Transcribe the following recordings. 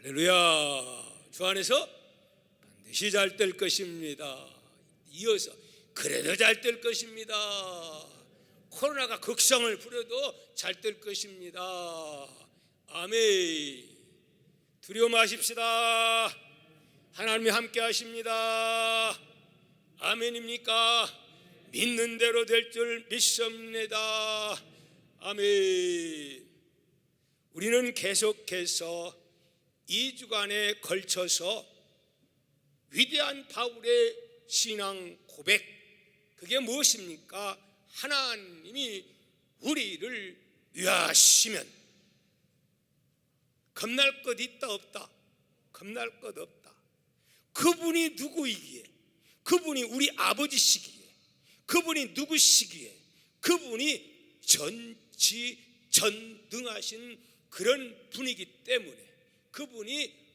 할렐루야. 주 안에서 반드시 잘 될 것입니다. 이어서 그래도 잘 될 것입니다. 코로나가 극성을 부려도 잘 될 것입니다. 아멘. 두려워 마십시다. 하나님이 함께 하십니다. 아멘입니까? 믿는 대로 될 줄 믿습니다. 아멘. 우리는 계속해서 2주간에 걸쳐서 위대한 바울의 신앙 고백, 그게 무엇입니까? 하나님이 우리를 위하시면 겁날 것 있다 없다? 겁날 것 없다. 그분이 누구이기에? 그분이 우리 아버지시기에, 그분이 누구시기에, 그분이 전지전능하신 그런 분이기 때문에, 그분이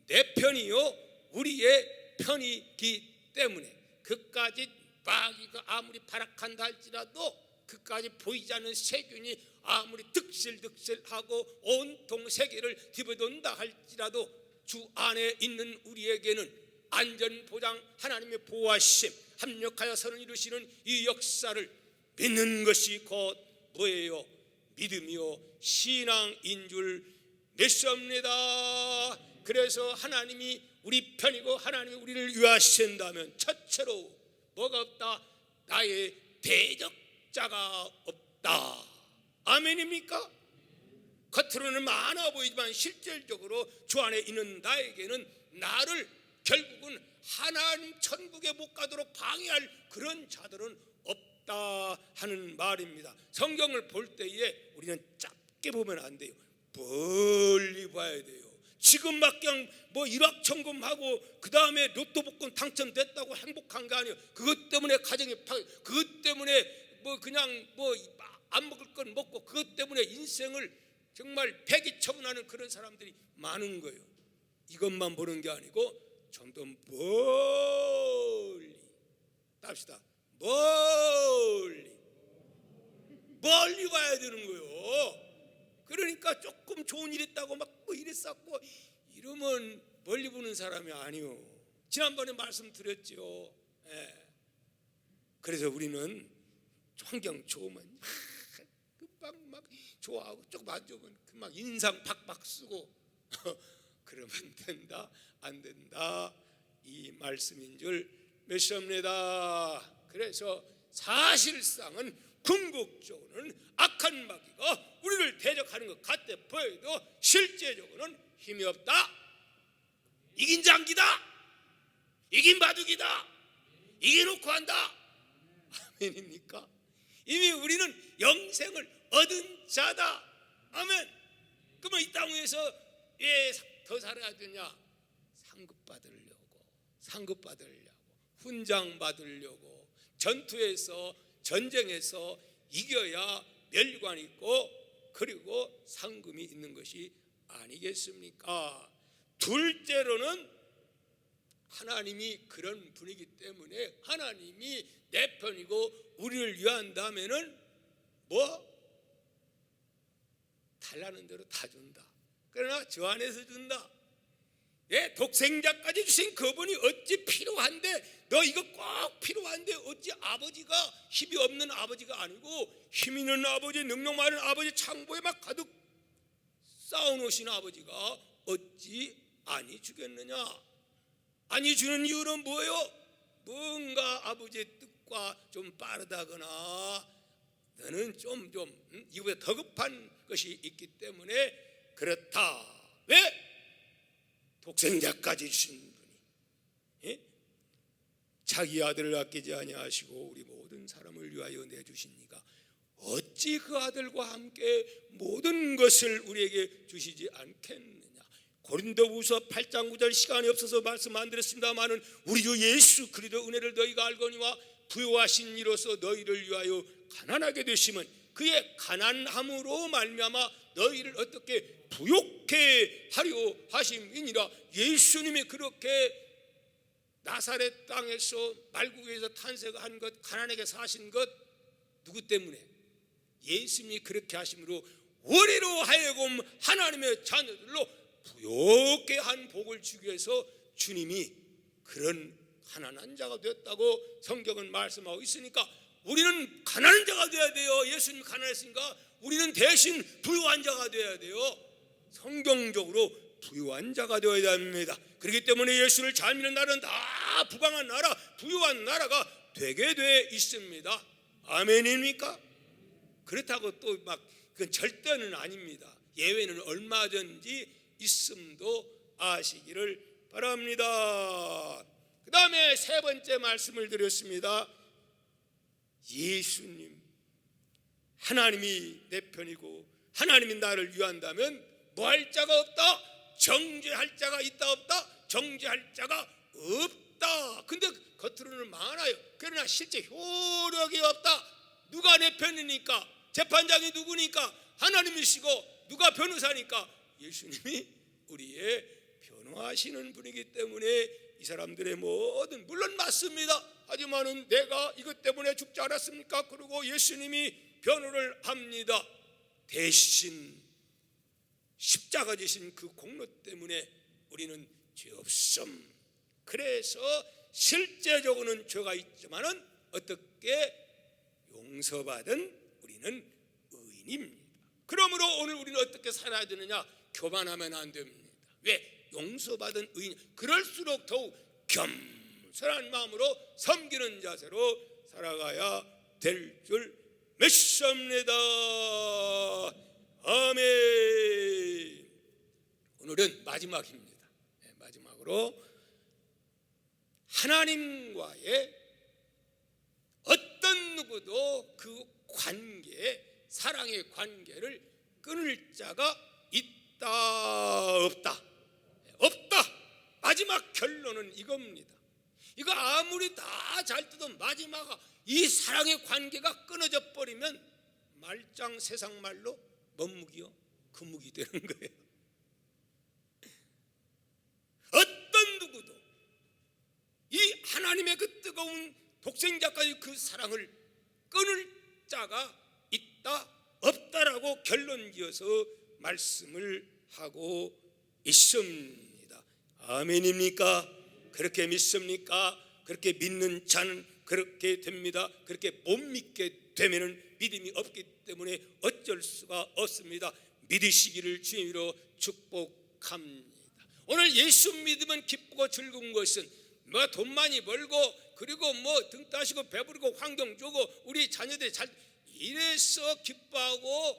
내 편이요 우리의 편이기 때문에, 그까지 마귀가 아무리 발악한다 할지라도, 그까지 보이지 않는 세균이 아무리 득실득실하고 온통 세계를 뒤집어돈다 할지라도, 주 안에 있는 우리에게는 안전보장, 하나님의 보호하심, 합력하여 선을 이루시는 이 역사를 믿는 것이 곧 뭐예요? 믿음이요 신앙인 줄 믿습니다. 그래서 하나님이 우리 편이고 하나님이 우리를 위하신다면 첫째로 뭐가 없다? 나의 대적자가 없다. 아멘입니까? 겉으로는 많아 보이지만 실질적으로 주 안에 있는 나에게는 나를 결국은 하나님 천국에 못 가도록 방해할 그런 자들은 없다 하는 말입니다. 성경을 볼 때에 우리는 짧게 보면 안 돼요. 멀리 봐야 돼요. 지금 막 그냥 뭐 일확천금하고 그 다음에 로또 복권 당첨됐다고 행복한 게 아니에요. 그것 때문에 가정이 그것 때문에 뭐 그냥 뭐 안 먹을 건 먹고, 그것 때문에 인생을 정말 폐기처분하는 그런 사람들이 많은 거예요. 이것만 보는 게 아니고 좀 더 멀리 답시다. 멀리 가야 되는 거예요. 그러니까 조금 좋은 일 있다고 막 뭐 이랬었고 이러면 멀리 보는 사람이 아니요. 지난번에 말씀드렸죠. 예. 그래서 우리는 환경 좋으면 금방 막 좋아하고, 조금 안 좋으면 막 인상 팍팍 쓰고 그러면 된다 안 된다 이 말씀인 줄 믿습니다. 그래서 사실상은 궁극적으로는 악한 마귀가 우리를 대적하는 것 같아 보여도 실제적으로는 힘이 없다. 이긴 장기다. 이긴 바둑이다. 이겨놓고 한다. 아멘입니까? 이미 우리는 영생을 얻은 자다. 아멘. 그러면 이 땅 위에서 왜 더 살아야 되냐? 상급 받으려고, 훈장 받으려고, 전투에서 전쟁에서 이겨야 멸관 있고 그리고 상금이 있는 것이 아니겠습니까? 둘째로는 하나님이 그런 분이기 때문에 하나님이 내 편이고 우리를 위한다면은 뭐 달라는 대로 다 준다. 그러나 저 안에서 준다. 예, 독생자까지 주신 그분이 어찌 필요한데, 너 이거 꼭 필요한데 어찌 아버지가 힘이 없는 아버지가 아니고 힘 있는 아버지, 능력 많은 아버지, 창고에 막 가득 쌓아놓으신 아버지가 어찌 아니 주겠느냐? 아니 주는 이유는 뭐예요? 뭔가 아버지의 뜻과 좀 빠르다거나 너는 좀 이거보다 더 급한 것이 있기 때문에 그렇다. 왜? 독생자까지 주신 분이, 예? 자기 아들을 아끼지 아니하시고 우리 모든 사람을 위하여 내주시니까 어찌 그 아들과 함께 모든 것을 우리에게 주시지 않겠느냐? 고린도후서 8장 9절, 시간이 없어서 말씀 안 드렸습니다마는 우리 주 예수 그리스도 은혜를 너희가 알거니와 부요하신 이로서 너희를 위하여 가난하게 되심은 그의 가난함으로 말미암아 너희를 어떻게 부욕해 하려 하심이니라. 예수님이 그렇게 나사렛 땅에서 말국에서 탄생한 것, 가난하게 사신 것 누구 때문에? 예수님이 그렇게 하심으로 우리로 하여금 하나님의 자녀들로 좋게 한 복을 주기 위해서 주님이 그런 가난한 자가 되었다고 성경은 말씀하고 있으니까 우리는 가난한 자가 되어야 돼요. 예수님 가난했으니까 우리는 대신 부유한 자가 되어야 돼요. 성경적으로 부유한 자가 되어야 합니다. 그렇기 때문에 예수를 잘 믿는 나라는 다 부강한 나라, 부유한 나라가 되게 돼 있습니다. 아멘입니까? 그렇다고 또 막 그건 절대는 아닙니다. 예외는 얼마든지 있음도 아시기를 바랍니다. 그 다음에 세 번째 말씀을 드렸습니다. 예수님, 하나님이 내 편이고 하나님이 나를 위한다면 뭐 할 자가 없다? 정죄할 자가 있다 없다? 정죄할 자가 없다. 근데 겉으로는 많아요. 그러나 실제 효력이 없다. 누가 내 편이니까? 재판장이 누구니까? 하나님이시고 누가 변호사니까? 예수님이 우리의 변호하시는 분이기 때문에 이 사람들의 모든, 물론 맞습니다. 하지만은 내가 이것 때문에 죽지 않았습니까? 그리고 예수님이 변호를 합니다. 대신 십자가 지신 그 공로 때문에 우리는 죄 없음. 그래서 실제적으로는 죄가 있지만은 어떻게 용서받은 우리는 의인입니다. 그러므로 오늘 우리는 어떻게 살아야 되느냐? 교만하면 안 됩니다. 왜? 용서받은 의인, 그럴수록 더욱 겸손한 마음으로 섬기는 자세로 살아가야 될 줄 믿습니다. 아멘. 오늘은 마지막입니다. 마지막으로 하나님과의 어떤 누구도 그 관계, 사랑의 관계를 끊을 자가 있다 없다? 없다. 마지막 결론은 이겁니다. 이거 아무리 다 잘 뜯어도 마지막 이 사랑의 관계가 끊어져 버리면 말짱 세상 말로 뭔묵이요? 금묵이 되는 거예요. 어떤 누구도 이 하나님의 그 뜨거운 독생자까지 그 사랑을 끊을 자가 있다 없다라고 결론지어서 말씀을 하고 있습니다. 아멘입니까? 그렇게 믿습니까? 그렇게 믿는 자는 그렇게 됩니다. 그렇게 못 믿게 되면은 믿음이 없기 때문에 어쩔 수가 없습니다. 믿으시기를 주님으로 축복합니다. 오늘 예수 믿으면 기쁘고 즐거운 것은 뭐 돈 많이 벌고 그리고 뭐 등 따시고 배부르고 환경 좋고 우리 자녀들이 잘 이래서 기뻐하고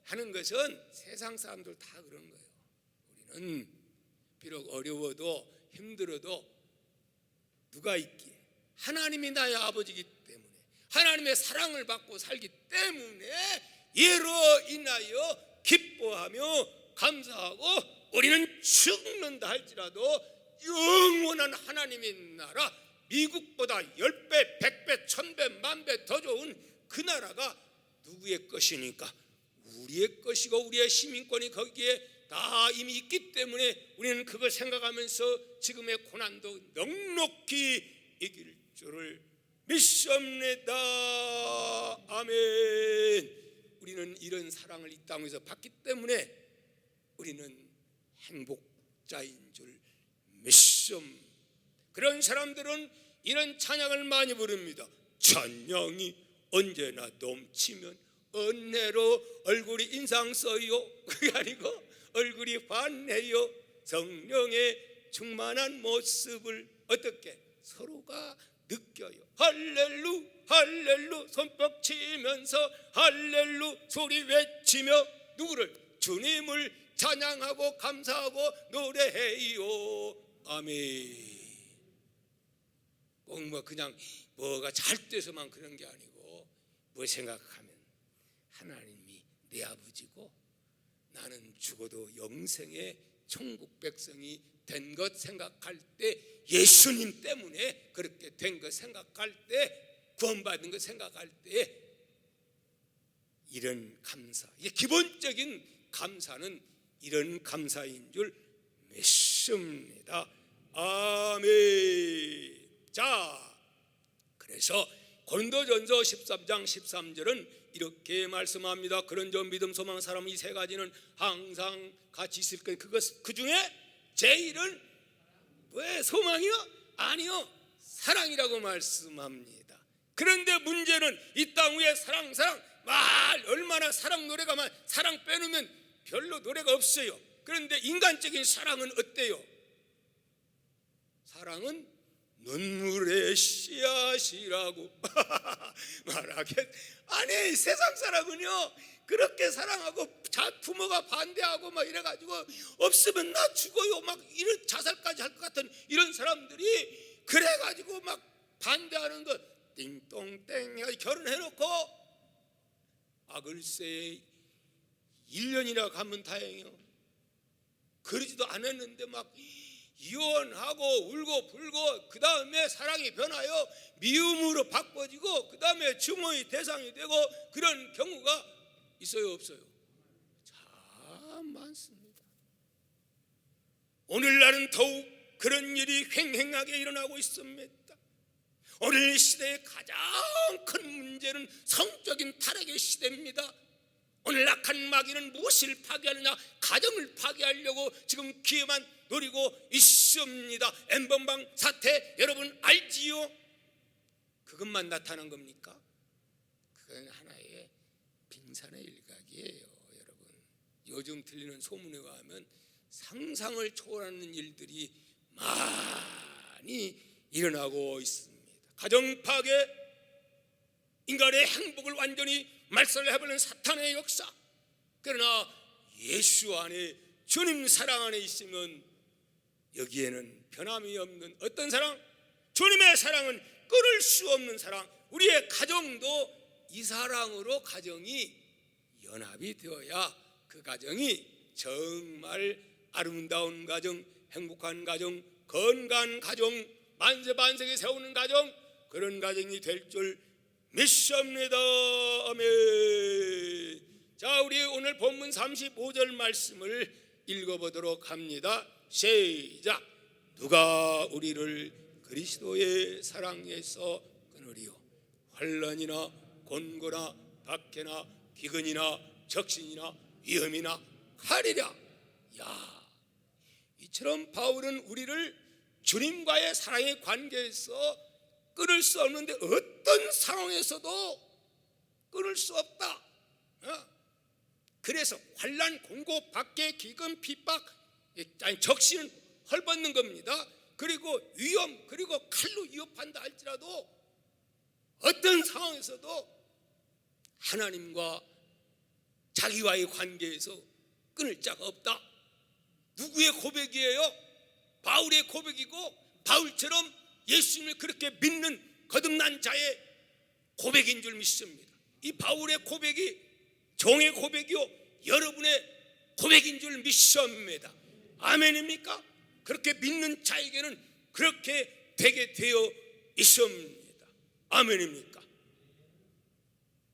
하는 것은 세상 사람들 다 그런 거예요. 우리는 비록 어려워도 힘들어도 누가 있기에? 하나님이 나의 아버지이기 때문에, 하나님의 사랑을 받고 살기 때문에 예로 인하여 기뻐하며 감사하고 우리는 죽는다 할지라도 영원한 하나님의 나라, 미국보다 10배, 100배, 1000배, 10,000배 더 좋은 그 나라가 누구의 것이니까? 우리의 것이고 우리의 시민권이 거기에 다 이미 있기 때문에 우리는 그걸 생각하면서 지금의 고난도 넉넉히 이길 줄을 믿습니다. 아멘. 우리는 이런 사랑을 이 땅에서 받기 때문에 우리는 행복자인 줄 믿습니다. 그런 사람들은 이런 찬양을 많이 부릅니다. 찬양이 언제나 넘치면 은혜로 얼굴이 인상 써요. 그게 아니고 얼굴이 환해요. 성령의 충만한 모습을 어떻게 서로가 느껴요. 할렐루 할렐루 손뼉 치면서 할렐루 소리 외치며 누구를? 주님을 찬양하고 감사하고 노래해요. 아멘. 뭐 그냥 뭐가 잘 돼서만 그런 게 아니고 뭐 생각하면 하나님이 내 아버지고 나는 죽어도 영생의 천국 백성이 된 것 생각할 때, 예수님 때문에 그렇게 된 것 생각할 때, 구원받은 것 생각할 때 이런 감사, 이게 기본적인 감사는 이런 감사인 줄 믿습니다. 아멘. 자, 그래서 고린도전서 13장 13절은 이렇게 말씀합니다. 그런저 믿음, 소망, 사랑 이 세 가지는 항상 같이 있을 거예요. 그 중에 제일은 왜 소망이요? 아니요, 사랑이라고 말씀합니다. 그런데 문제는 이 땅 위에 사랑 말 얼마나 사랑 노래가 사랑 빼놓으면 별로 노래가 없어요. 그런데 인간적인 사랑은 어때요? 사랑은 눈물의 씨앗이라고 말하겠. 아니, 세상 사람은요 그렇게 사랑하고 부모가 반대하고 막 이래가지고 없으면 나 죽어요 막 이런 자살까지 할 것 같은 이런 사람들이 그래가지고 막 반대하는 것. 띵동땡 결혼해놓고 글쎄 1년이나 가면 다행이요. 그러지도 않았는데 막 이혼하고 울고 불고 그 다음에 사랑이 변하여 미움으로 바꿔지고 그 다음에 증오의 대상이 되고 그런 경우가 있어요, 없어요? 참 많습니다. 오늘날은 더욱 그런 일이 횡행하게 일어나고 있습니다. 오늘 시대의 가장 큰 문제는 성적인 타락의 시대입니다. 오늘 악한 마귀는 무엇을 파괴하느냐? 가정을 파괴하려고 지금 기회만 노리고 있습니다. 엠번방 사태 여러분 알지요? 그것만 나타난 겁니까? 그건 하나의 빙산의 일각이에요. 여러분, 요즘 들리는 소문에 의하면 상상을 초월하는 일들이 많이 일어나고 있습니다. 가정 파괴, 인간의 행복을 완전히 말살해버리는 사탄의 역사. 그러나 예수 안에, 주님 사랑 안에 있으면 여기에는 변함이 없는 어떤 사랑? 주님의 사랑은 끊을 수 없는 사랑. 우리의 가정도 이 사랑으로 가정이 연합이 되어야 그 가정이 정말 아름다운 가정, 행복한 가정, 건강한 가정, 만세반세기 세우는 가정, 그런 가정이 될 줄 믿습니다. 아멘. 자, 우리 오늘 본문 35절 말씀을 읽어보도록 합니다. 시작. 누가 우리를 그리스도의 사랑에서 끊으리요? 환난이나 곤고나 박해나 기근이나 적신이나 위험이나 칼이랴. 야, 이처럼 바울은 우리를 주님과의 사랑의 관계에서 끊을 수 없는데 어떤 상황에서도 끊을 수 없다. 그래서 환난, 공고, 박해, 기근, 핍박, 적신은 헐벗는 겁니다. 그리고 위험, 그리고 칼로 위협한다 할지라도 어떤 상황에서도 하나님과 자기와의 관계에서 끊을 자가 없다. 누구의 고백이에요? 바울의 고백이고, 바울처럼 예수님을 그렇게 믿는 거듭난 자의 고백인 줄 믿습니다. 이 바울의 고백이 종의 고백이요 여러분의 고백인 줄 믿습니다. 아멘입니까? 그렇게 믿는 자에게는 그렇게 되게 되어 있습니다. 아멘입니까?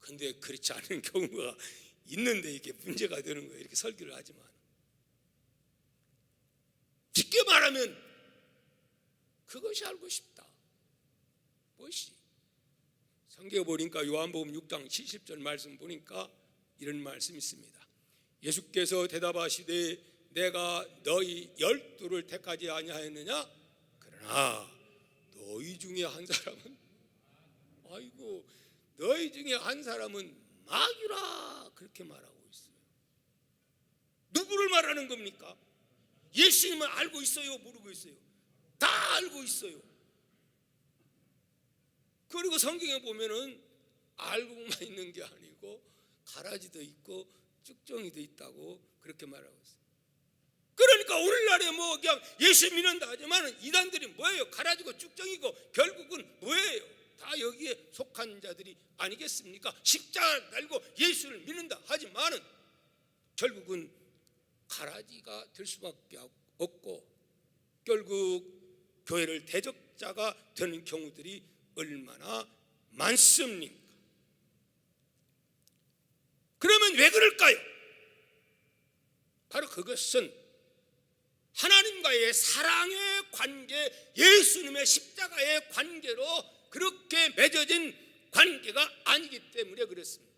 근데 그렇지 않은 경우가 있는데 이게 문제가 되는 거예요. 이렇게 설교를 하지만 쉽게 말하면 그것이 알고 싶다. 무엇이? 성경에 보니까 요한복음 6장 70절 말씀 보니까 이런 말씀이 있습니다. 예수께서 대답하시되 내가 너희 12를 택하지 아니하였느냐? 그러나 너희 중에 한 사람은 너희 중에 한 사람은 마귀라 그렇게 말하고 있어요. 누구를 말하는 겁니까? 예수님은 알고 있어요? 모르고 있어요? 다 알고 있어요. 그리고 성경에 보면은 알고만 있는 게 아니고 가라지도 있고 쭉정이도 있다고 그렇게 말하고 있어요. 그러니까 오늘날에 뭐 그냥 예수 믿는다 하지만 이단들이 뭐예요? 가라지고 쭉정이고 결국은 뭐예요? 다 여기에 속한 자들이 아니겠습니까? 십자가를 달고 예수를 믿는다 하지만은 결국은 가라지가 될 수밖에 없고 결국 교회를 대적자가 되는 경우들이 얼마나 많습니까? 그러면 왜 그럴까요? 바로 그것은 하나님과의 사랑의 관계, 예수님의 십자가의 관계로 그렇게 맺어진 관계가 아니기 때문에 그렇습니다.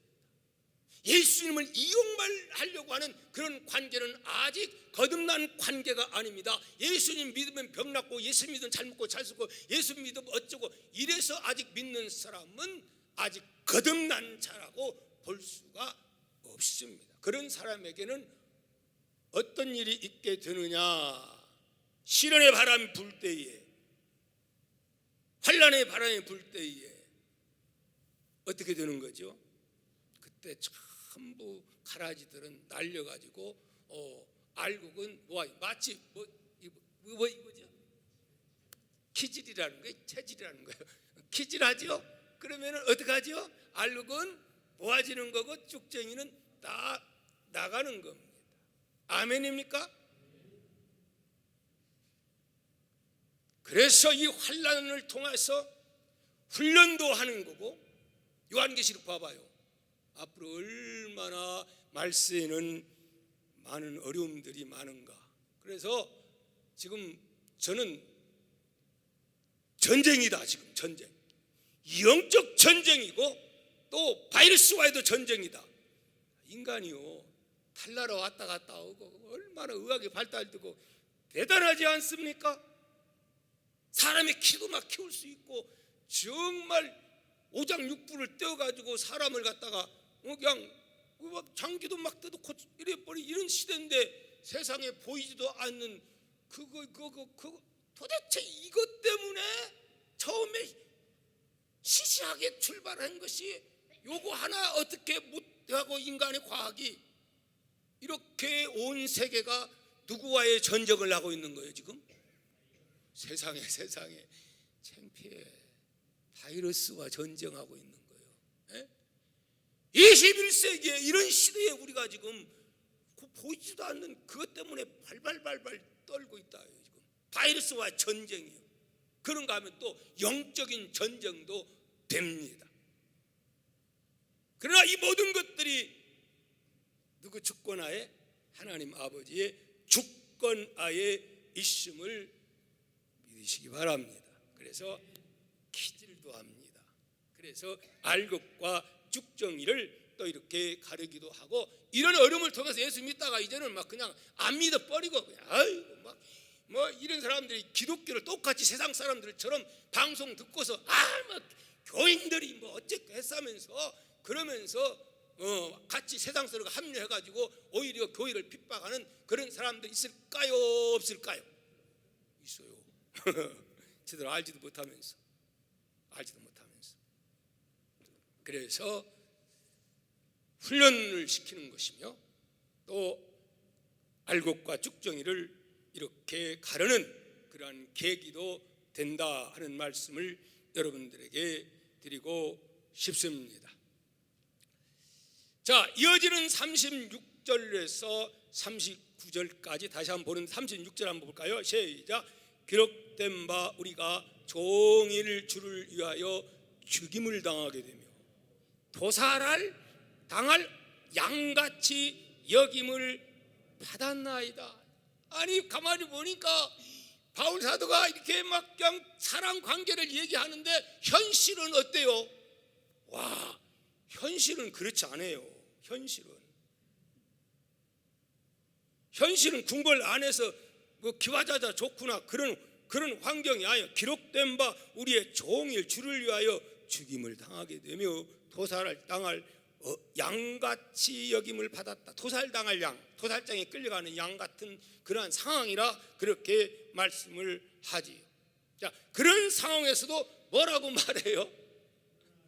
예수님을 이용만 하려고 하는 그런 관계는 아직 거듭난 관계가 아닙니다. 예수님 믿으면 병 낫고, 예수 믿으면 잘 먹고 잘 쓰고, 예수 믿으면 어쩌고, 이래서 아직 믿는 사람은 아직 거듭난 자라고 볼 수가 없습니다. 그런 사람에게는 어떤 일이 있게 되느냐? 시련의 바람이 불 때에, 환난의 바람이 불 때에 어떻게 되는 거죠? 그때 전부 가라지들은 날려가지고 알곡은 마치 이거죠? 키질이라는 거예요. 체질이라는 거예요. 키질하죠? 그러면은 어떻게 하죠? 알곡은 모아지는 거고 쭉쟁이는 다 나가는 겁니다. 아멘입니까? 그래서 이 환난을 통해서 훈련도 하는 거고, 요한계시록 봐봐요. 앞으로 얼마나 말세에는 많은 어려움들이 많은가. 그래서 지금 저는 전쟁이다. 지금 전쟁, 영적 전쟁이고 또 바이러스와의도 전쟁이다. 인간이요, 달나라 왔다 갔다 오고 얼마나 의학이 발달되고 대단하지 않습니까? 사람의 키도 막 키울 수 있고, 정말 오장육부를 떼어가지고 사람을 갖다가 그냥 장기도 막 떼도 이래버리 이런 시대인데, 세상에 보이지도 않는 그거 도대체 이것 때문에 처음에 시시하게 출발한 것이 요거 하나 어떻게 못하고 인간의 과학이 이렇게 온 세계가 누구와의 전쟁을 하고 있는 거예요 지금? 세상에 창피해. 바이러스와 전쟁하고 있는 거예요. 21세기에 이런 시대에 우리가 지금 보이지도 않는 그것 때문에 발발발발 떨고 있다. 지금 바이러스와 전쟁이요. 그런가 하면 또 영적인 전쟁도 됩니다. 그러나 이 모든 것들이 누구 주권하에? 하나님 아버지의 주권하에 있음을 믿으시기 바랍니다. 그래서 키질도 합니다. 그래서 알곡과 쭉정이를 또 이렇게 가르기도 하고, 이런 어려움을 통해서 예수 믿다가 이제는 막 그냥 안 믿어 버리고 그냥 아이고 막 뭐 이런 사람들이 기독교를 똑같이 세상 사람들처럼 방송 듣고서 막 교인들이 뭐 어쨌고 했으면서 그러면서 같이 세상 사람과 합류해가지고 오히려 교회를 핍박하는 그런 사람들 있을까요? 없을까요? 있어요. 제대로 알지도 못하면서. 그래서 훈련을 시키는 것이며, 또 알곡과 쭉정이를 이렇게 가르는 그러한 계기도 된다 하는 말씀을 여러분들에게 드리고 싶습니다. 자, 이어지는 36절에서 39절까지 다시 한번 보는 36절 한번 볼까요? 시작. 기록된 바 우리가 종일 주를 위하여 죽임을 당하게 되며 도살을 당할 양같이 여김을 받았나이다. 아니 가만히 보니까 바울 사도가 이렇게 막 그냥 사랑 관계를 얘기하는데 현실은 어때요? 와, 현실은 그렇지 않아요. 현실은 궁궐 안에서 뭐 기와자자 좋구나 그런 환경이 아니에요. 기록된 바 우리의 종일 주를 위하여 죽임을 당하게 되며 도살을 당할 양같이 여김을 받았다. 도살당할 양, 도살장에 끌려가는 양 같은 그러한 상황이라 그렇게 말씀을 하지요. 자, 그런 상황에서도 뭐라고 말해요?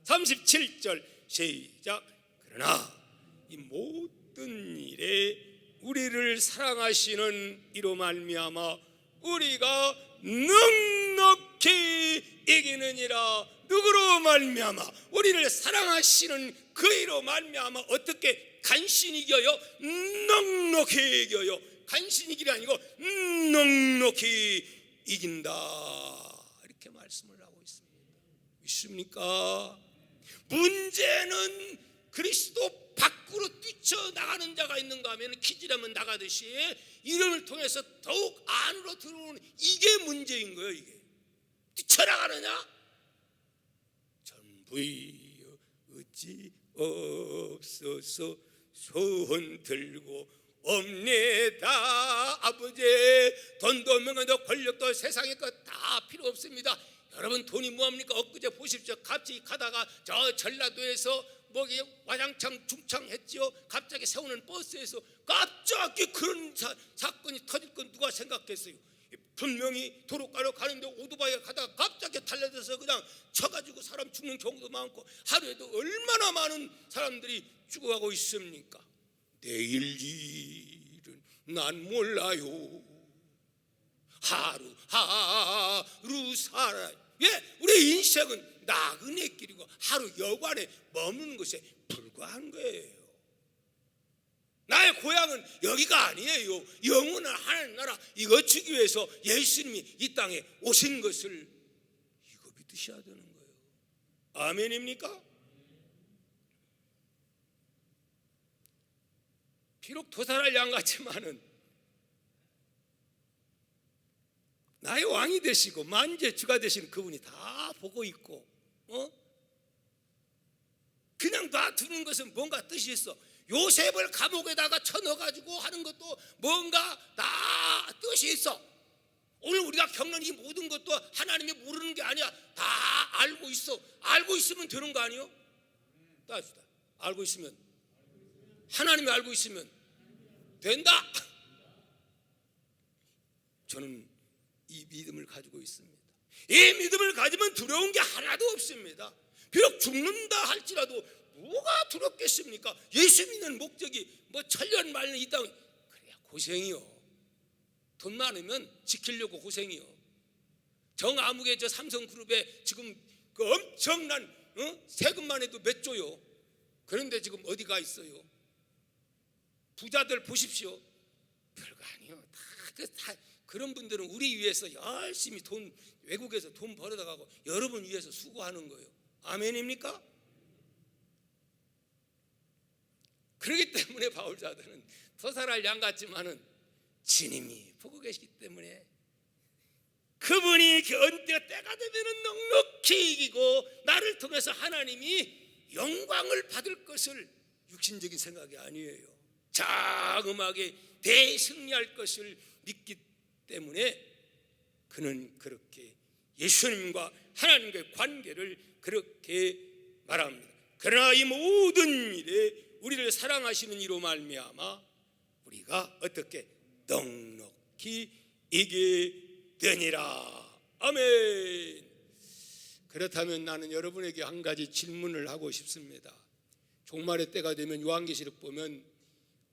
37절 시작. 그러나 이 모든 일에 우리를 사랑하시는 이로 말미암아 우리가 넉넉히 이기느니라. 누구로 말미암아? 우리를 사랑하시는 그 이로 말미암아 어떻게 간신히 이겨요? 넉넉히 이겨요. 간신히 이기가 아니고 넉넉히 이긴다. 이렇게 말씀을 하고 있습니다. 믿습니까? 문제는 그리스도 밖으로 뛰쳐나가는 자가 있는가 하면 키질하면 나가듯이 이름을 통해서 더욱 안으로 들어오는 이게 문제인 거예요. 이게 뛰쳐나가느냐? 전부이여 어찌 없어서 손 들고 옵니다. 아버지, 돈도 명예도 권력도 세상의 것 다 필요 없습니다. 여러분, 돈이 뭐합니까? 엊그제 보십시오. 갑자기 가다가 저 전라도에서 뭐기 와장창 중창했지요. 갑자기 세우는 버스에서 갑자기 그런 사건이 터질 건 누가 생각했어요? 분명히 도로가로 가는데 오토바이가 가다가 갑자기 달려들어서 그냥 쳐가지고 사람 죽는 경우도 많고, 하루에도 얼마나 많은 사람들이 죽어가고 있습니까? 내일 일은 난 몰라요. 하루 살아. 예, 우리 인생은 나그네 길이고 하루 여관에 머무는 것에 불과한 거예요. 나의 고향은 여기가 아니에요. 영원한 하나님 나라 이거 주기 위해서 예수님이 이 땅에 오신 것을 이거 믿으셔야 되는 거예요. 아멘입니까? 비록 도살할 양 같지만은 나의 왕이 되시고 만주의 주가 되시는 그분이 다 보고 있고, 그냥 놔두는 것은 뭔가 뜻이 있어. 요셉을 감옥에다가 쳐넣어가지고 하는 것도 뭔가 다 뜻이 있어. 오늘 우리가 겪는 이 모든 것도 하나님이 모르는 게 아니야. 다 알고 있어. 알고 있으면 되는 거 아니에요? 따집시다. 알고 있으면, 하나님이 알고 있으면 된다. 저는 이 믿음을 가지고 있습니다. 이 믿음을 가지면 두려운 게 하나도 없습니다. 비록 죽는다 할지라도 뭐가 두렵겠습니까? 예수 믿는 목적이 뭐 천년 말년 이 땅, 그래야 고생이요. 돈 많으면 지키려고 고생이요. 정아무개 저 삼성그룹에 지금 그 엄청난 세금만 해도 몇 조요. 그런데 지금 어디가 있어요? 부자들 보십시오. 별거 아니요. 다 그런 분들은 우리 위해서 열심히 외국에서 돈 벌어다 가고 여러분 위해서 수고하는 거예요. 아멘입니까? 그렇기 때문에 바울자들은 도살할 양 같지만은 주님이 보고 계시기 때문에 그분이 그 언제 때가 되면은 넉넉히 이기고 나를 통해서 하나님이 영광을 받을 것을 육신적인 생각이 아니에요. 자그마하게 대승리할 것을 믿기 때문에 그는 그렇게 예수님과 하나님과의 관계를 그렇게 말합니다. 그러나 이 모든 일에 우리를 사랑하시는 이로 말미암아 우리가 어떻게 넉넉히 이게 되니라. 아멘. 그렇다면 나는 여러분에게 한 가지 질문을 하고 싶습니다. 종말의 때가 되면 요한계시록 보면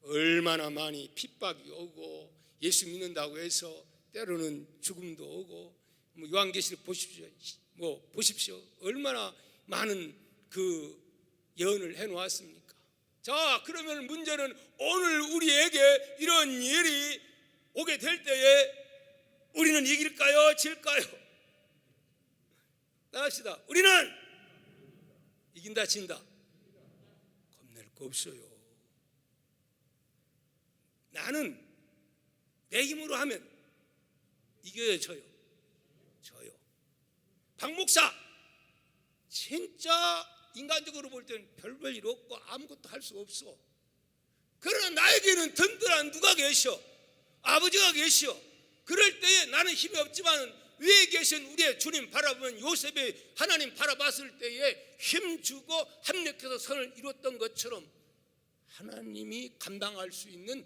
얼마나 많이 핍박이 오고 예수 믿는다고 해서 때로는 죽음도 오고, 요한계시록 보십시오. 얼마나 많은 그 예언을 해놓았습니까? 자, 그러면 문제는 오늘 우리에게 이런 일이 오게 될 때에 우리는 이길까요? 질까요? 나갑시다. 우리는 이긴다, 진다? 겁낼 거 없어요. 나는 내 힘으로 하면 이겨요, 져요? 박 목사 진짜 인간적으로 볼 때는 별별 일 없고 아무것도 할 수 없어. 그러나 나에게는 든든한 누가 계셔? 아버지가 계셔. 그럴 때에 나는 힘이 없지만 위에 계신 우리의 주님 바라보면 요셉이 하나님 바라봤을 때에 힘주고 합력해서 선을 이뤘던 것처럼 하나님이 감당할 수 있는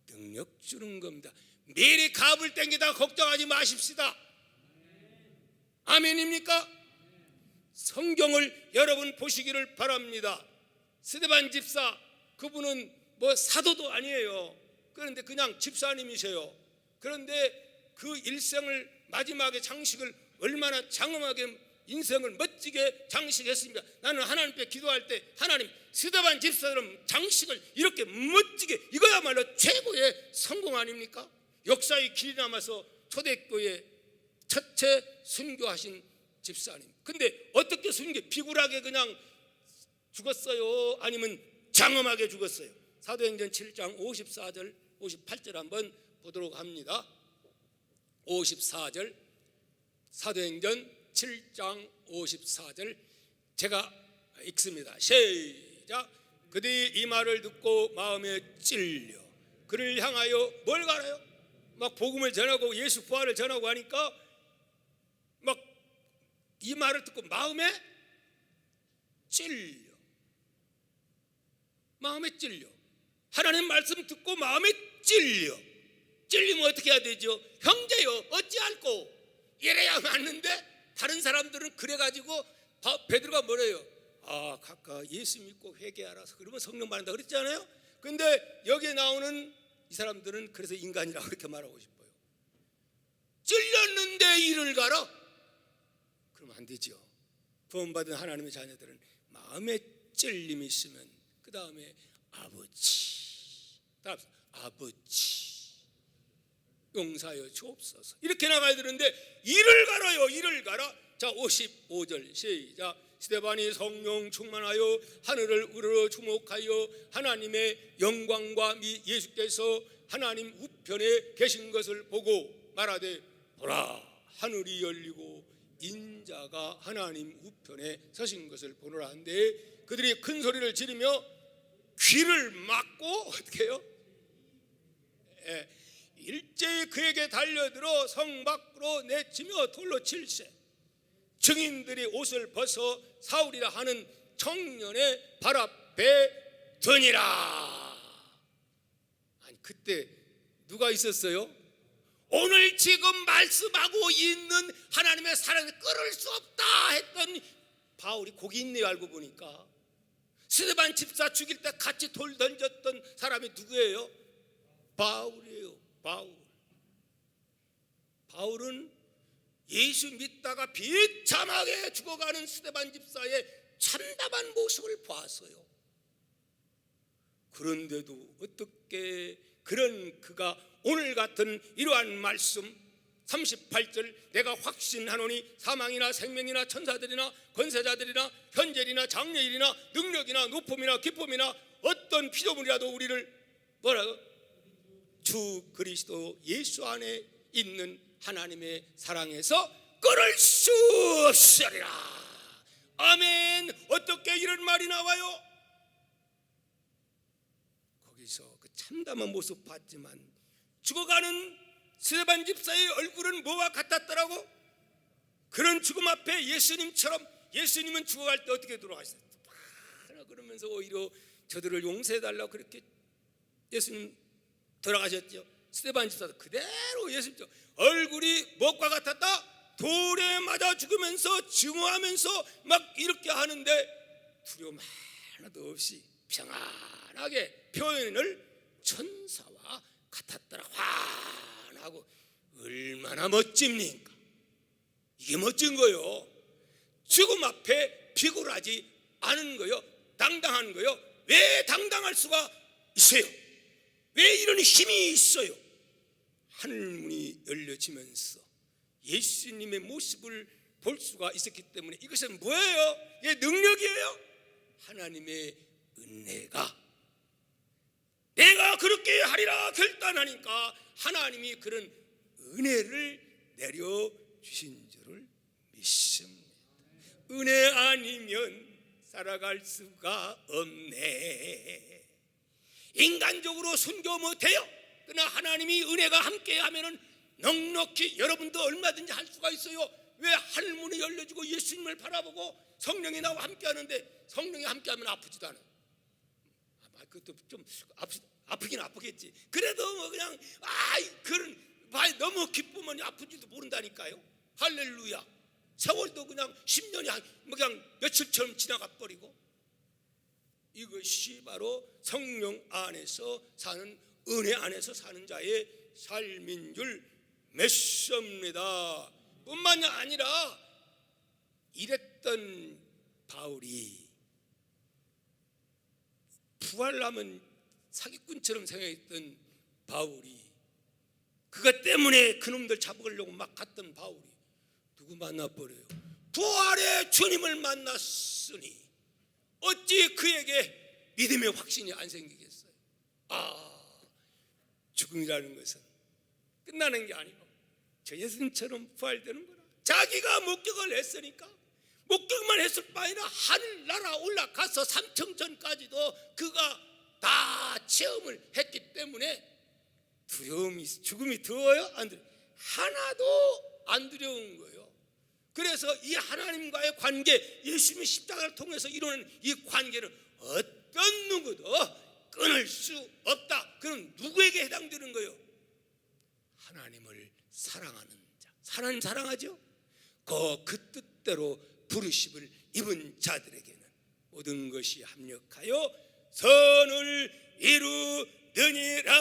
능력 주는 겁니다. 미리 갑을 땡기다 걱정하지 마십시다. 아멘입니까? 성경을 여러분 보시기를 바랍니다. 스데반 집사, 그분은 뭐 사도도 아니에요. 그런데 그냥 집사님이세요. 그런데 그 일생을 마지막에 장식을 얼마나 장엄하게 인생을 멋지게 장식했습니다. 나는 하나님께 기도할 때 하나님, 스데반 집사처럼 장식을 이렇게 멋지게, 이거야말로 최고의 성공 아닙니까? 역사의 길이 남아서 초대교회 첫째 순교하신 집사님. 근데 어떻게 순교? 비굴하게 그냥 죽었어요? 아니면 장엄하게 죽었어요? 사도행전 7장 54절 58절 한번 보도록 합니다. 54절, 사도행전 7장 54절 제가 읽습니다. 시작. 시작. 그들이 이 말을 듣고 마음에 찔려 그를 향하여 뭘 가라요? 막 복음을 전하고 예수 부활을 전하고 하니까 막 이 말을 듣고 마음에 찔려. 마음에 찔려. 하나님 말씀 듣고 마음에 찔려. 찔리면 어떻게 해야 되죠? 형제여 어찌할꼬? 이래야 맞는데 다른 사람들은 그래가지고 베드로가 뭐래요? 각각 예수 믿고 회개하라. 그러면 성령 받는다 그랬잖아요. 근데 여기에 나오는 이 사람들은 그래서 인간이라고 그렇게 말하고 싶어요. 찔렸는데 이를 가라? 그러면 안 되죠. 구원받은 하나님의 자녀들은 마음에 찔림이 있으면 그 다음에 아버지 용서하여 주옵소서 이렇게 나가야 되는데 이를 가라요. 이를 가라. 자 55절 시작. 스데반이 성령 충만하여 하늘을 우러러 주목하여 하나님의 영광과 예수께서 하나님 우편에 계신 것을 보고 말하되 보라 하늘이 열리고 인자가 하나님 우편에 서신 것을 보노라 한데 그들이 큰 소리를 지르며 귀를 막고 어떻게 해요? 일제히 그에게 달려들어 성 밖으로 내치며 돌로 칠세. 증인들이 옷을 벗어 사울이라 하는 청년의 발 앞에 드니라. 아니 그때 누가 있었어요? 오늘 지금 말씀하고 있는 하나님의 사랑을 끊을 수 없다 했던 바울이 거기 있네요. 알고 보니까 스데반 집사 죽일 때 같이 돌 던졌던 사람이 누구예요? 바울이에요. 바울은 예수 믿다가 비참하게 죽어가는 스데반 집사의 참담한 모습을 보았어요. 그런데도 어떻게 그런 그가 오늘 같은 이러한 말씀 38절 내가 확신하노니 사망이나 생명이나 천사들이나 권세자들이나 현재이나 장래일이나 능력이나 높음이나 기쁨이나 어떤 피조물이라도 우리를 뭐라고? 주 그리스도 예수 안에 있는 하나님의 사랑에서 끊을 수 없으리라. 아멘. 어떻게 이런 말이 나와요? 거기서 그 참담한 모습 봤지만 죽어가는 스데반 집사의 얼굴은 뭐와 같았더라고? 그런 죽음 앞에 예수님처럼 예수님은 죽어갈 때 어떻게 돌아가셨어요? 그러면서 오히려 저들을 용서해달라고 그렇게 예수님 돌아가셨죠. 스데반 집사도 그대로 예수님 얼굴이 무엇과 같았다? 돌에 맞아 죽으면서 증오하면서 막 이렇게 하는데 두려움 하나도 없이 평안하게 표현을 천사와 같았더라. 환하고 얼마나 멋집니까? 이게 멋진 거요. 죽음 앞에 비굴하지 않은 거요. 당당한 거요. 왜 당당할 수가 있어요? 왜 이런 힘이 있어요? 하늘문이 열려지면서 예수님의 모습을 볼 수가 있었기 때문에 이것은 뭐예요? 이게 능력이에요? 하나님의 은혜가 내가 그렇게 하리라 결단하니까 하나님이 그런 은혜를 내려주신 줄을 믿습니다. 은혜 아니면 살아갈 수가 없네. 인간적으로 순교 못해요. 그러나 하나님이 은혜가 함께하면 넉넉히 여러분도 얼마든지 할 수가 있어요. 왜 하늘문이 열려지고 예수님을 바라보고 성령이 나와 함께하는데 성령이 함께하면 아프지도 않아요. 그것도 좀 아프긴 아프겠지. 그래도 뭐 그냥 그런 너무 기쁘면 아픈지도 모른다니까요. 할렐루야. 세월도 그냥 10년이 그냥 며칠처럼 지나가 버리고. 이것이 바로 성령 안에서 사는 은혜 안에서 사는 자의 삶인 줄 믿습니다. 뿐만이 아니라 이랬던 바울이 부활하면 사기꾼처럼 생각했던 바울이 그것 때문에 그놈들 잡으려고 막 갔던 바울이 누구 만나버려요? 부활의 주님을 만났으니 어찌 그에게 믿음의 확신이 안 생기겠어요? 죽음이라는 것은 끝나는 게 아니고 저 예수님처럼 부활되는 거라. 자기가 목격을 했으니까 목격만 했을 바에는 하늘나라 올라가서 삼청천까지도 그가 다 체험을 했기 때문에 죽음이 두려워요? 안 두려워요? 하나도 안 두려운 거예요. 그래서 이 하나님과의 관계, 예수님의 십자가를 통해서 이루는 이 관계는 어떤 누구도 끊을 수 없다. 그럼 누구에게 해당되는 거예요? 하나님을 사랑하는 자. 하나님 사랑하죠? 그 뜻대로 부르심을 입은 자들에게는 모든 것이 합력하여 선을 이루느니라.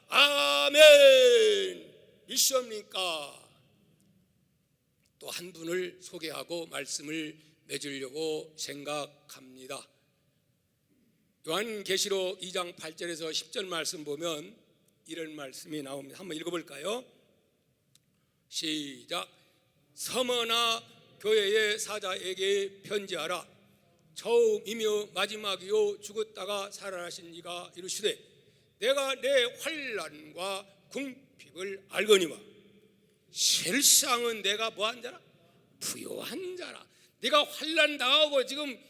아멘. 믿습니까? 또 한 분을 소개하고 말씀을 맺으려고 생각합니다. 요한계시록 2장 8절에서 10절 말씀 보면 이런 말씀이 나옵니다. 한번 읽어볼까요? 시작. 서머나 교회의 사자에게 편지하라. 처음이며 마지막이요 죽었다가 살아나신 이가 이르시되 내가 내 환난과 궁핍을 알거니와 실상은 내가 뭐한 자라? 부요한 자라. 네가 환난 당하고 지금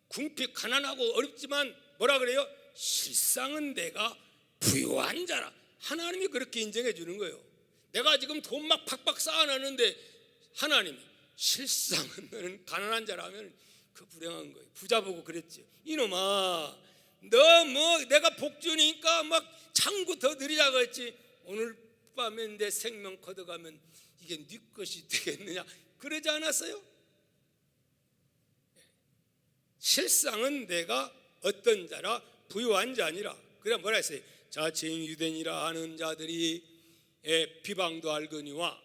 궁핍 가난하고 어렵지만 뭐라 그래요? 실상은 내가 부요한 자라. 하나님이 그렇게 인정해 주는 거예요. 내가 지금 돈 막 팍팍 쌓아놨는데 하나님이 실상은 너는 가난한 자라면 그 불행한 거예요. 부자 보고 그랬지. 이놈아, 너 뭐 내가 복주니까 막 창구 더 늘리자고 했지. 오늘 밤에 내 생명 걷어가면 이게 네 것이 되겠느냐 그러지 않았어요? 실상은 내가 어떤 자라? 부유한 자니라. 그래 뭐라 했어요? 자칭 유대인이라 하는 자들이 비방도 알거니와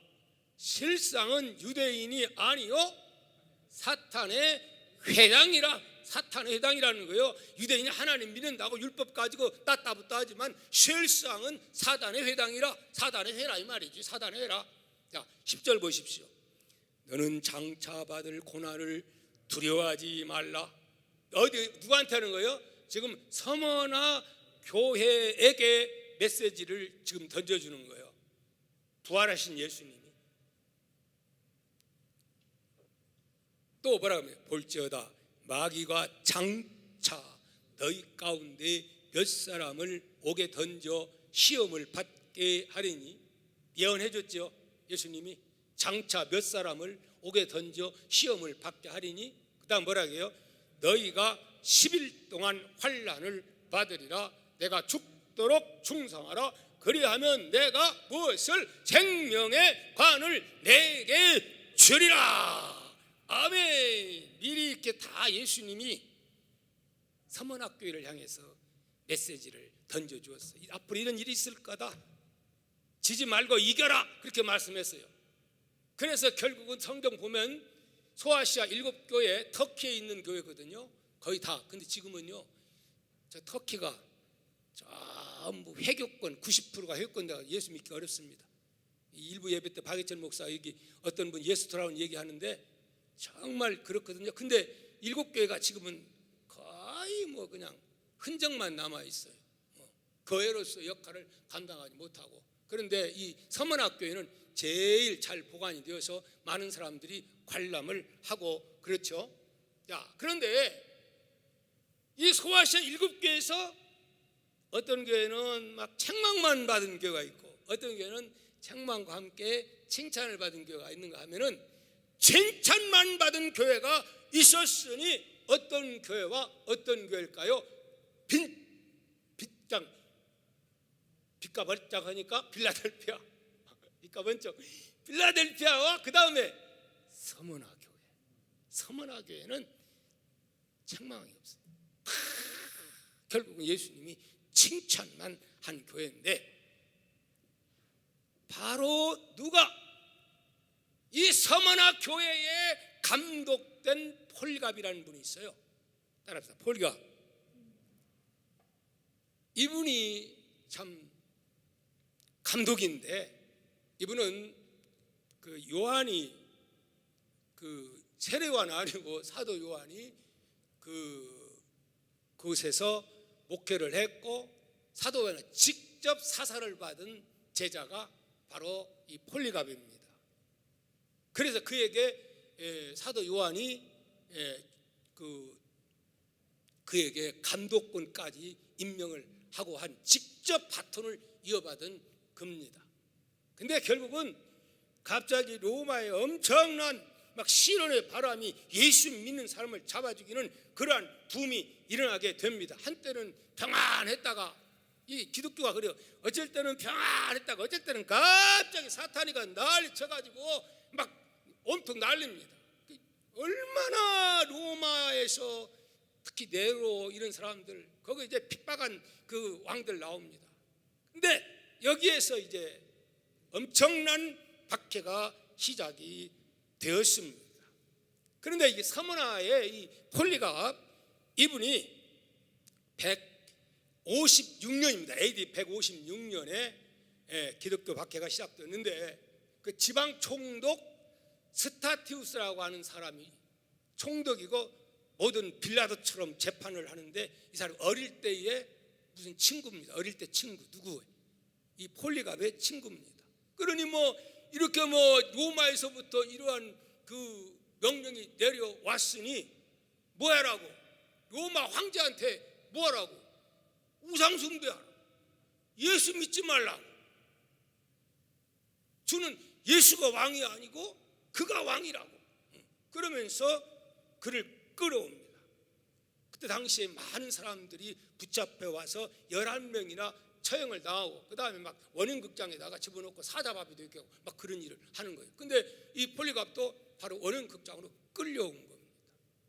실상은 유대인이 아니요 사탄의 회당이라. 사탄의 회당이라는 거예요. 유대인이 하나님 믿는다고 율법 가지고 따따붙다 하지만 실상은 사단의 회당이라. 사단의 회라 이 말이지. 사단의 회라. 자 10절 보십시오. 너는 장차 받을 고난을 두려워하지 말라. 어디 누구한테 하는 거예요? 지금 서머나 교회에게 메시지를 지금 던져주는 거예요. 부활하신 예수님이. 또 뭐라고 하면 볼지어다 마귀가 장차 너희 가운데 몇 사람을 옥에 던져 시험을 받게 하리니. 예언해 줬죠. 예수님이 장차 몇 사람을 옥에 던져 시험을 받게 하리니. 그 다음 뭐라고 해요? 너희가 10일 동안 환난을 받으리라. 내가 죽도록 충성하라. 그리하면 내가 무엇을? 생명의 관을 내게 주리라. 아멘. 미리 이렇게 다 예수님이 서문학교회를 향해서 메시지를 던져주었어요. 앞으로 이런 일이 있을 거다. 지지 말고 이겨라. 그렇게 말씀했어요. 그래서 결국은 성경 보면 소아시아 7교회 터키에 있는 교회거든요. 거의 다. 근데 지금은요 저 터키가 전부 회교권 90%가 회교권대가 예수 믿기 어렵습니다. 일부 예배 때 박예철 목사 여기 어떤 분 예수 돌아온 얘기하는데 정말 그렇거든요. 근데 7교회가 지금은 거의 뭐 그냥 흔적만 남아 있어요. 교회로서 역할을 감당하지 못하고. 그런데 이 서문학교회는 제일 잘 보관이 되어서 많은 사람들이 관람을 하고 그렇죠. 자, 그런데 이 소아시아 7교회에서 어떤 교회는 막 책망만 받은 교회가 있고 어떤 교회는 책망과 함께 칭찬을 받은 교회가 있는가 하면은 칭찬만 받은 교회가 있었으니 어떤 교회와 어떤 교회일까요? 빛과 번쩍 하니까 빌라델피아, 빛과 번쩍 빌라델피아와 그 다음에 서머나 교회. 서머나 교회는 책망이 없어요. 결국은 예수님이 칭찬만 한 교회인데 바로 누가 이 서머나 교회에 감독된 폴갑이라는 분이 있어요. 따라합시다. 폴갑. 이분이 참 감독인데 이분은 그 요한이 그 세례요한 아니고 사도 요한이 그곳에서 목회를 했고 사도 요한은 직접 사사를 받은 제자가 바로 이 폴리갑입니다. 그래서 그에게 사도 요한이 그에게 감독권까지 임명을 하고 한 직접 바톤을 이어받은 겁니다. 근데 결국은 갑자기 로마의 엄청난 막 시련의 바람이 예수 믿는 사람을 잡아주기는 그러한 붐이 일어나게 됩니다. 한때는 평안했다가, 이 기독교가 그래요. 어쩔 때는 평안했다가 어쩔 때는 갑자기 사탄이가 난리 쳐가지고 막 온통 난립니다. 얼마나 로마에서 특히 네로 이런 사람들, 거기 이제 핍박한 그 왕들 나옵니다. 근데 여기에서 이제 엄청난 박해가 시작이 되었습니다. 그런데 이게 서머나의 이 폴리갑, 이분이 156년입니다. AD 156년에 기독교 박해가 시작됐는데, 그 지방 총독 스타티우스라고 하는 사람이 총독이고 모든 빌라도처럼 재판을 하는데, 이 사람 어릴 때의 무슨 친구입니다. 어릴 때 친구, 누구? 이 폴리갑의 친구입니다. 그러니 이렇게 로마에서부터 이러한 그 명령이 내려왔으니 뭐하라고? 로마 황제한테 뭐하라고? 우상숭배하라. 예수 믿지 말라고. 주는 예수가 왕이 아니고 그가 왕이라고. 그러면서 그를 끌어옵니다. 그때 당시에 많은 사람들이 붙잡혀 와서 11명이나 처형을 당하고, 그 다음에 막 원형극장에다가 집어넣고 사자밥이도 있고 막 그런 일을 하는 거예요. 근데 이 폴리갑도 바로 원형극장으로 끌려온 겁니다.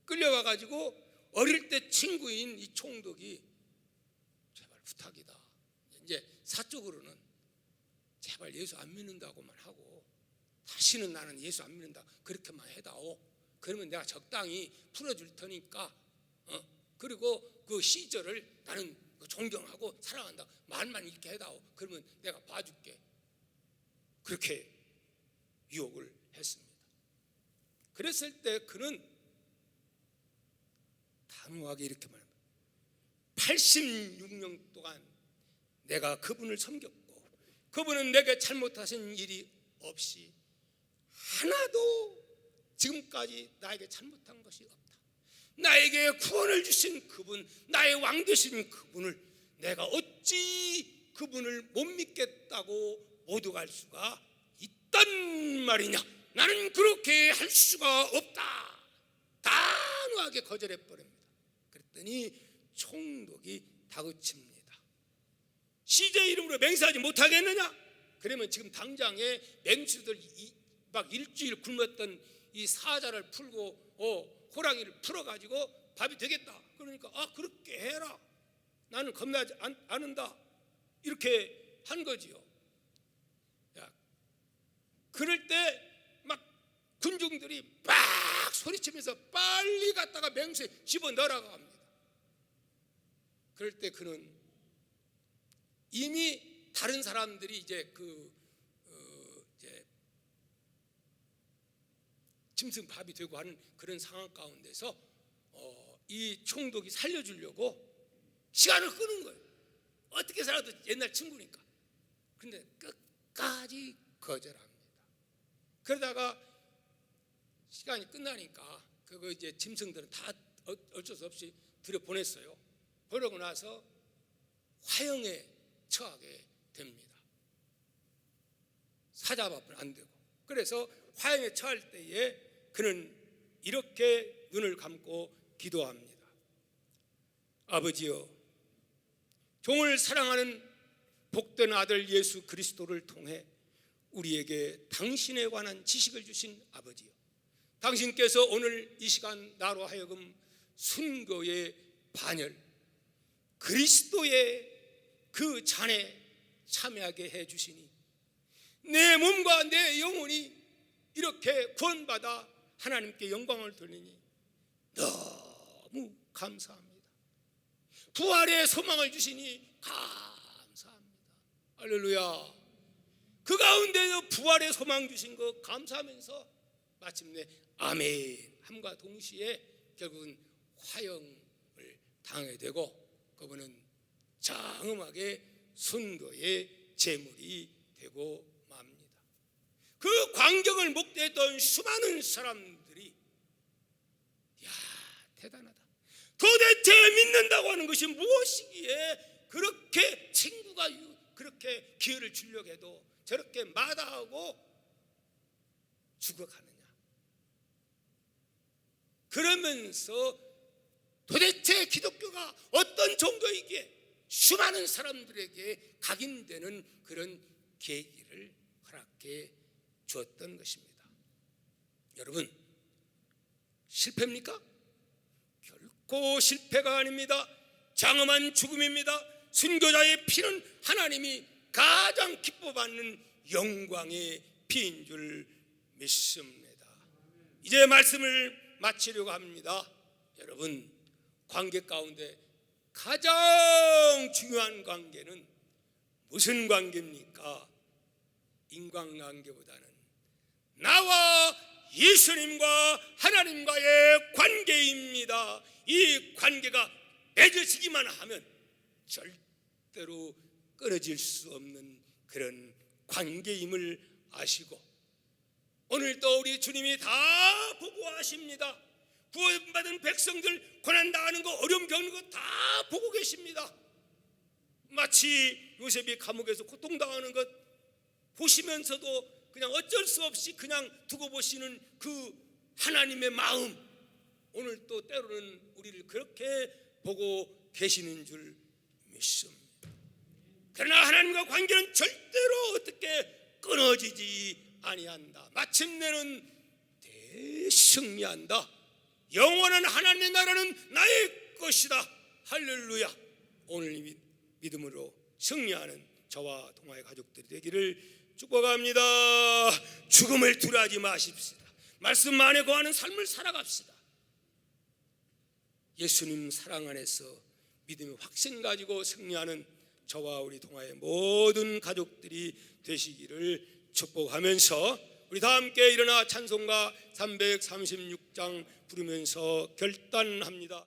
끌려와가지고 어릴 때 친구인 이 총독이 제발 부탁이다. 이제 사적으로는 제발 예수 안 믿는다고만 하고 다시는 나는 예수 안 믿는다 그렇게만 해다오. 그러면 내가 적당히 풀어줄 테니까 그리고 그 시절을 나는 존경하고 사랑한다 말만 이렇게 해다오. 그러면 내가 봐줄게. 그렇게 유혹을 했습니다. 그랬을 때 그는 단호하게 이렇게 말합니다. 86년 동안 내가 그분을 섬겼고 그분은 내게 잘못하신 일이 없이 하나도 지금까지 나에게 잘못한 것이 없다. 나에게 구원을 주신 그분, 나의 왕 되신 그분을 내가 어찌 그분을 못 믿겠다고 모독할 수가 있단 말이냐. 나는 그렇게 할 수가 없다. 단호하게 거절해 버립니다. 그랬더니 총독이 다그칩니다. 시제 이름으로 맹세하지 못하겠느냐? 그러면 지금 당장에 맹수들 막 일주일 굶었던 이 사자를 풀고 호랑이를 풀어가지고 밥이 되겠다. 그러니까 그렇게 해라. 나는 겁나지 않는다. 이렇게 한 거지요. 그럴 때 막 군중들이 막 소리치면서 빨리 갔다가 맹수에 집어넣으라고 합니다. 그럴 때 그는 이미 다른 사람들이 이제 이제 짐승 밥이 되고 하는 그런 상황 가운데서 이 총독이 살려주려고 시간을 끄는 거예요. 어떻게 살아도 옛날 친구니까. 그런데 끝까지 거절합니다. 그러다가 시간이 끝나니까 그거 이제 짐승들은 다 어쩔 수 없이 들여보냈어요. 그러고 나서 화형에 처하게 됩니다. 사자밥은 안 되고. 그래서 화형에 처할 때에 그는 이렇게 눈을 감고 기도합니다. 아버지여, 종을 사랑하는 복된 아들 예수 그리스도를 통해 우리에게 당신에 관한 지식을 주신 아버지여, 당신께서 오늘 이 시간 나로 하여금 순교의 반열, 그리스도의 그 잔에 참여하게 해주시니 내 몸과 내 영혼이 이렇게 구원받아 하나님께 영광을 돌리니 너무 감사합니다. 부활의 소망을 주시니 감사합니다. 할렐루야. 그 가운데서 부활의 소망 주신 거 감사하면서 마침내 아멘 함과 동시에 결국은 화형을 당하게 되고, 그분은 장엄하게 순교의 제물이 되고 맙니다. 그 광 광경을 목도했던 수많은 사람들이, 야, 대단하다. 도대체 믿는다고 하는 것이 무엇이기에 그렇게 친구가 그렇게 기회를 주려고 해도 저렇게 마다하고 죽어가느냐. 그러면서 도대체 기독교가 어떤 종교이기에 수많은 사람들에게 각인되는 그런 계기를 허락해 주었던 것입니다. 여러분, 실패입니까? 결코 실패가 아닙니다. 장엄한 죽음입니다. 순교자의 피는 하나님이 가장 기뻐받는 영광의 피인 줄 믿습니다. 이제 말씀을 마치려고 합니다. 여러분, 관계 가운데 가장 중요한 관계는 무슨 관계입니까? 인간관계보다는 나와 예수님과 하나님과의 관계입니다. 이 관계가 맺어지기만 하면 절대로 끊어질 수 없는 그런 관계임을 아시고, 오늘도 우리 주님이 다 보고 하십니다. 구원받은 백성들 고난당하는 거, 어려움 겪는 거 다 보고 계십니다. 마치 요셉이 감옥에서 고통당하는 것 보시면서도 그냥 어쩔 수 없이 그냥 두고 보시는 그 하나님의 마음, 오늘 또 때로는 우리를 그렇게 보고 계시는 줄 믿습니다. 그러나 하나님과 관계는 절대로 어떻게 끊어지지 아니한다. 마침내는 대승리한다. 영원한 하나님의 나라는 나의 것이다. 할렐루야. 오늘 믿음으로 승리하는 저와 동아의 가족들이 되기를 축복합니다. 죽음을 두려워하지 마십시다. 말씀 안에 거하는 삶을 살아갑시다. 예수님 사랑 안에서 믿음의 확신 가지고 승리하는 저와 우리 동아의 모든 가족들이 되시기를 축복하면서 우리 다 함께 일어나 찬송가 336장 부르면서 결단합니다.